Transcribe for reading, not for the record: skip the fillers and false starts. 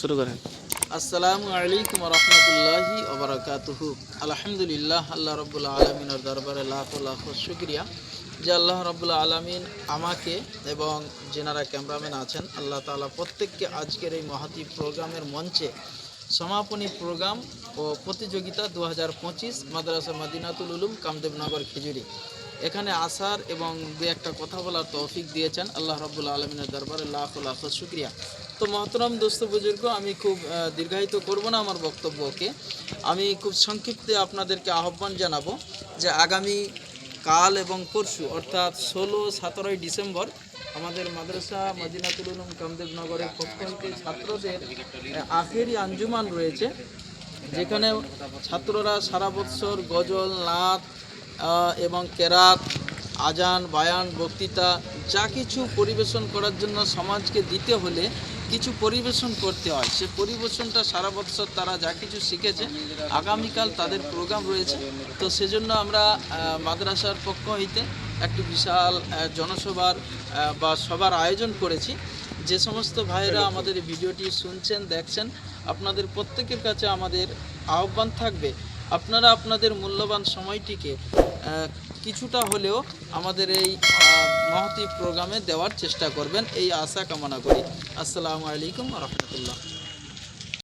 শুরু করেন। আসসালামু আলাইকুম রহমতুল্লাহি ওবরাকাতুহু। আলহামদুলিল্লাহ, আল্লাহ রব্বুল আলমিনের দরবারে লাখ লাখ শুক্রিয়া যে আল্লাহ রব্বুল আলমিন আমাকে এবং যেনারা ক্যামেরাম্যান আছেন আল্লাহ তাআলা প্রত্যেককে আজকের এই মহতী প্রোগ্রামের মঞ্চে সমাপনী প্রোগ্রাম ও প্রতিযোগিতা 2025 মাদ্রাসা মদিনাতুল উলুম কামদেবনগর খিজুরি এখানে আসার এবং দু একটা কথা বলার তৌফিক দিয়েছেন। আল্লাহ রব্বুল আলমিনের দরবারে লাখ লাখ শুক্রিয়া। তো মহতরম দোস্ত বুজুর্গ, আমি খুব দীর্ঘায়িত করব না আমার বক্তব্যকে। আমি খুব সংক্ষিপ্তে আপনাদেরকে আহ্বান জানাবো যে আগামী কাল এবং পরশু অর্থাৎ 16-17 ডিসেম্বর আমাদের মাদ্রাসা মদিনাতুল উলুম কামদেবনগরের পক্ষ হইতে ছাত্রদের আখেরি আঞ্জুমান রয়েছে, যেখানে ছাত্ররা সারা বৎসর গজল, নাত এবং কেরাত, আজান, বায়ান, বক্তৃতা যা কিছু পরিবেশন করার জন্য সমাজকে দিতে হলে কিছু পরিবেশন করতে হয়। সে পরিবেশনটা সারা বৎসর তারা যা কিছু শিখেছে, আগামীকাল তাদের প্রোগ্রাম রয়েছে। তো সেজন্য আমরা মাদ্রাসার পক্ষ হইতে একটি বিশাল জনসভার বা সভার আয়োজন করেছি। যে সমস্ত ভাইয়েরা আমাদের এই ভিডিওটি শুনছেন, দেখছেন, আপনাদের প্রত্যেকের কাছে আমাদের আহ্বান থাকবে, আপনারা আপনাদের মূল্যবান সময়টিকে কিছুটা হলেও আমাদের এই মহতী প্রোগ্রামে দেওয়ার চেষ্টা করবেন, এই আশা কামনা করি। আসসালামু আলাইকুম রহমতুল্লাহ।